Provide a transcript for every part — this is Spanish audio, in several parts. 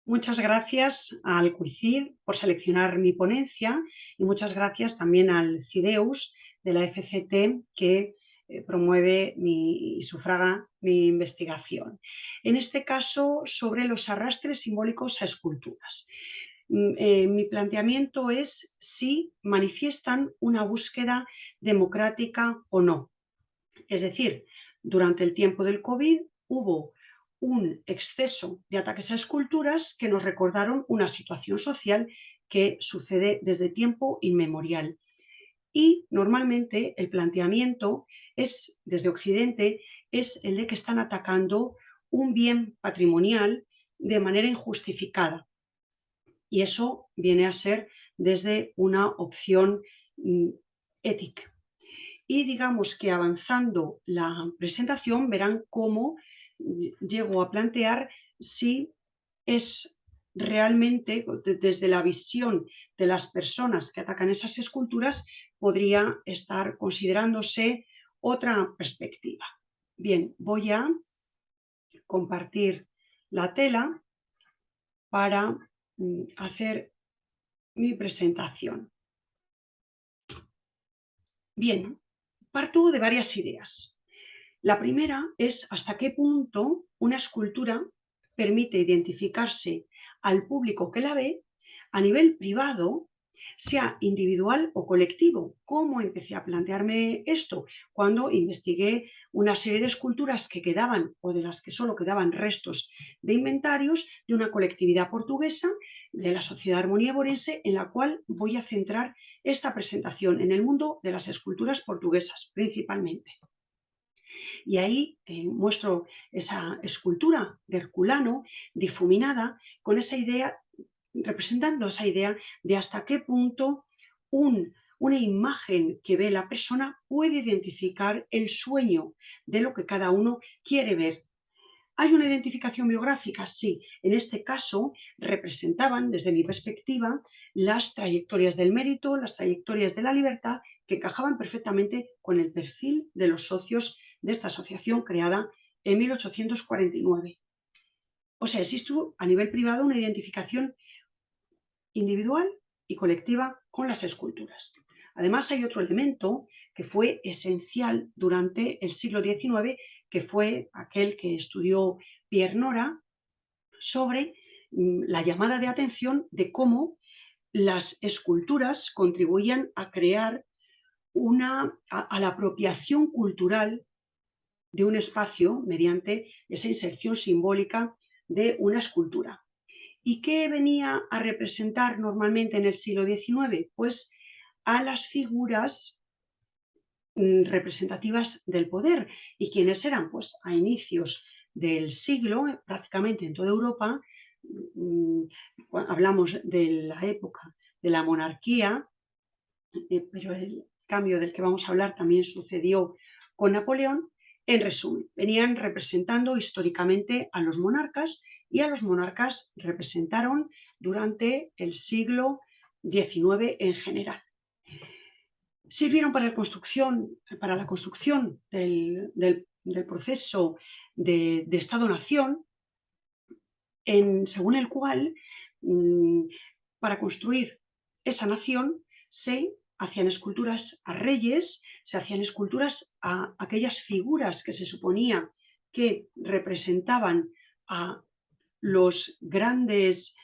Muchas gracias al CUICID por seleccionar mi ponencia y muchas gracias también al CIDEUS de la FCT que promueve y sufraga mi investigación. En este caso, sobre los arrastres simbólicos a esculturas. Mi planteamiento es si manifiestan una búsqueda democrática o no. Es decir, durante el tiempo del COVID hubo un exceso de ataques a esculturas que nos recordaron una situación social que sucede desde tiempo inmemorial. Y normalmente el planteamiento es, desde Occidente, es el de que están atacando un bien patrimonial de manera injustificada. Y eso viene a ser desde una opción ética. Y digamos que avanzando la presentación verán cómo llego a plantear si es realmente, desde la visión de las personas que atacan esas esculturas, podría estar considerándose otra perspectiva. Bien, voy a compartir la tela para hacer mi presentación. Bien, parto de varias ideas. La primera es hasta qué punto una escultura permite identificarse al público que la ve a nivel privado, sea individual o colectivo. ¿Cómo empecé a plantearme esto? Cuando investigué una serie de esculturas que quedaban o de las que solo quedaban restos de inventarios de una colectividad portuguesa de la Sociedad Armonía Borense, en la cual voy a centrar esta presentación en el mundo de las esculturas portuguesas principalmente. Y ahí muestro esa escultura de Herculano difuminada con esa idea, representando esa idea de hasta qué punto una imagen que ve la persona puede identificar el sueño de lo que cada uno quiere ver. ¿Hay una identificación biográfica? Sí. En este caso, representaban, desde mi perspectiva, las trayectorias del mérito, las trayectorias de la libertad, que encajaban perfectamente con el perfil de los socios de esta asociación creada en 1849. O sea, existe a nivel privado una identificación individual y colectiva con las esculturas. Además, hay otro elemento que fue esencial durante el siglo XIX, que fue aquel que estudió Pierre Nora sobre la llamada de atención de cómo las esculturas contribuían a crear a la apropiación cultural de un espacio mediante esa inserción simbólica de una escultura. ¿Y qué venía a representar normalmente en el siglo XIX? Pues a las figuras representativas del poder. ¿Y quiénes eran? Pues a inicios del siglo, prácticamente en toda Europa, hablamos de la época de la monarquía, pero el cambio del que vamos a hablar también sucedió con Napoleón. En resumen, venían representando históricamente a los monarcas y a los monarcas representaron durante el siglo XIX en general. Sirvieron para la construcción del proceso de Estado-Nación, según el cual, para construir esa nación, se hacían esculturas a reyes, se hacían esculturas a aquellas figuras que se suponía que representaban a los grandes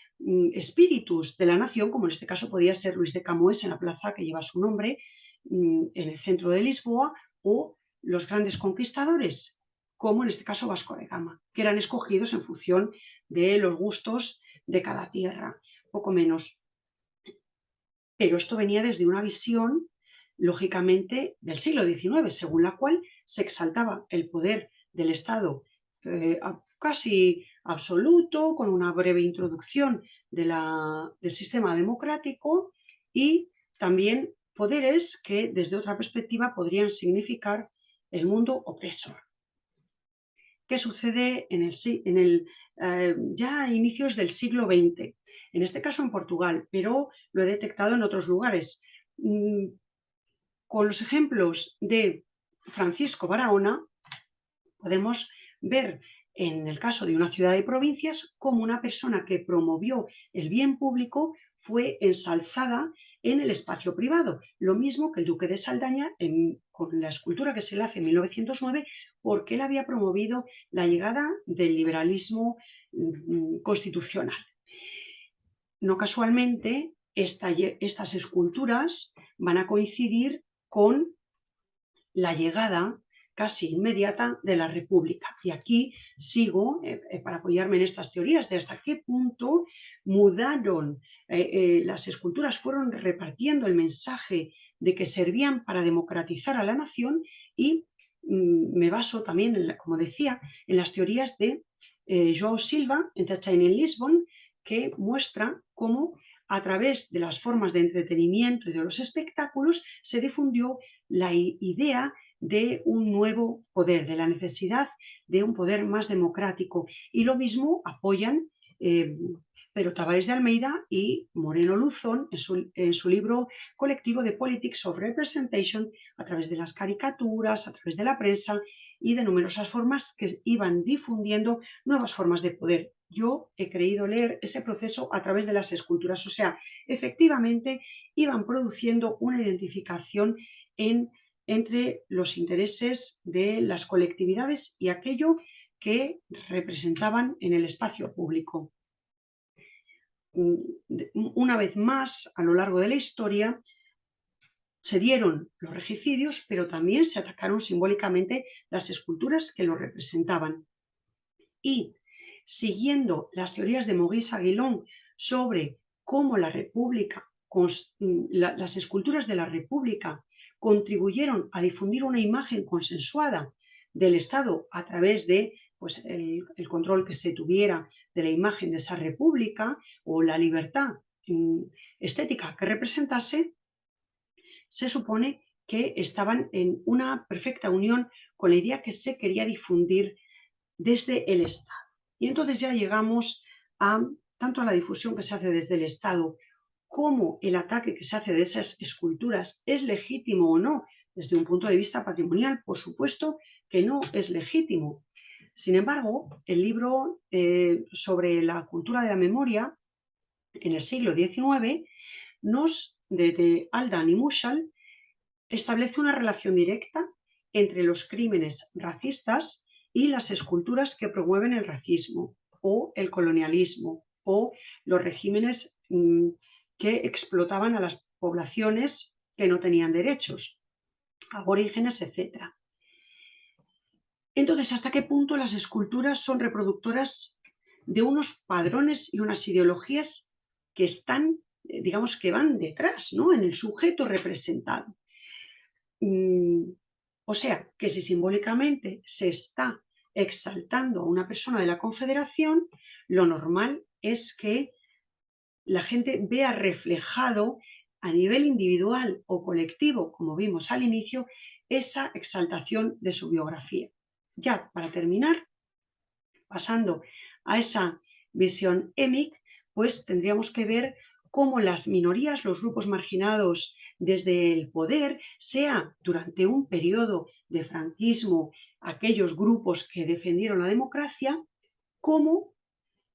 espíritus de la nación, como en este caso podía ser Luis de Camões en la plaza que lleva su nombre, en el centro de Lisboa, o los grandes conquistadores, como en este caso Vasco de Gama, que eran escogidos en función de los gustos de cada tierra, poco menos. Pero esto venía desde una visión, lógicamente, del siglo XIX, según la cual se exaltaba el poder del Estado casi absoluto, con una breve introducción del sistema democrático y también poderes que desde otra perspectiva podrían significar el mundo opresor. ¿Qué sucede ya a inicios del siglo XX? En este caso en Portugal, pero lo he detectado en otros lugares. Con los ejemplos de Francisco Barahona podemos ver en el caso de una ciudad de provincias, como una persona que promovió el bien público fue ensalzada en el espacio privado. Lo mismo que el duque de Saldaña con la escultura que se le hace en 1909, porque él había promovido la llegada del liberalismo constitucional. No casualmente, estas esculturas van a coincidir con la llegada casi inmediata de la República. Y aquí sigo para apoyarme en estas teorías de hasta qué punto mudaron, las esculturas fueron repartiendo el mensaje de que servían para democratizar a la nación y me baso también, como decía, en las teorías de João Silva, Entertainment Lisbon, que muestra cómo a través de las formas de entretenimiento y de los espectáculos se difundió la idea de un nuevo poder, de la necesidad de un poder más democrático. Y lo mismo apoyan Pedro Tavares de Almeida y Moreno Luzón en su libro colectivo de Politics of Representation, a través de las caricaturas, a través de la prensa y de numerosas formas que iban difundiendo nuevas formas de poder. Yo he creído leer ese proceso a través de las esculturas, o sea, efectivamente iban produciendo una identificación entre los intereses de las colectividades y aquello que representaban en el espacio público. Una vez más, a lo largo de la historia, se dieron los regicidios, pero también se atacaron simbólicamente las esculturas que lo representaban. Y siguiendo las teorías de Maurice Aguilón sobre cómo la República, las esculturas de la República contribuyeron a difundir una imagen consensuada del Estado a través de pues, el control que se tuviera de la imagen de esa república o la libertad estética que representase, se supone que estaban en una perfecta unión con la idea que se quería difundir desde el Estado. Y entonces ya llegamos tanto a la difusión que se hace desde el Estado como el ataque que se hace de esas esculturas es legítimo o no. Desde un punto de vista patrimonial, por supuesto que no es legítimo. Sin embargo, el libro sobre la cultura de la memoria en el siglo XIX, de Aldan y Mushal, establece una relación directa entre los crímenes racistas y las esculturas que promueven el racismo o el colonialismo o los regímenes que explotaban a las poblaciones que no tenían derechos, aborígenes, etc. Entonces, ¿hasta qué punto las esculturas son reproductoras de unos padrones y unas ideologías que están, digamos, que van detrás, ¿no?, en el sujeto representado? O sea, que si simbólicamente se está exaltando a una persona de la Confederación, lo normal es que la gente vea reflejado a nivel individual o colectivo, como vimos al inicio, esa exaltación de su biografía. Ya, para terminar, pasando a esa visión EMIC, pues tendríamos que ver cómo las minorías, los grupos marginados desde el poder, sea durante un periodo de franquismo, aquellos grupos que defendieron la democracia, como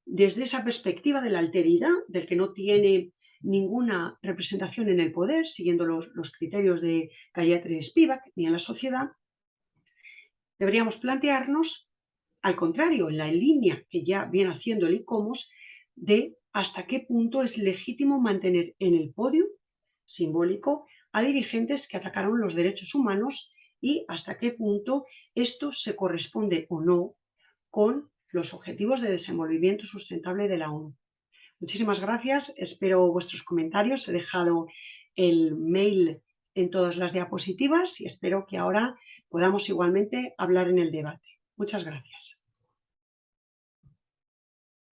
desde esa perspectiva de la alteridad, del que no tiene ninguna representación en el poder, siguiendo los criterios de Gayatri Spivak, ni en la sociedad, deberíamos plantearnos, al contrario, en la línea que ya viene haciendo el ICOMOS, de hasta qué punto es legítimo mantener en el podio simbólico a dirigentes que atacaron los derechos humanos y hasta qué punto esto se corresponde o no con los Objetivos de Desenvolvimiento Sustentable de la ONU. Muchísimas gracias, espero vuestros comentarios, he dejado el mail en todas las diapositivas y espero que ahora podamos igualmente hablar en el debate. Muchas gracias.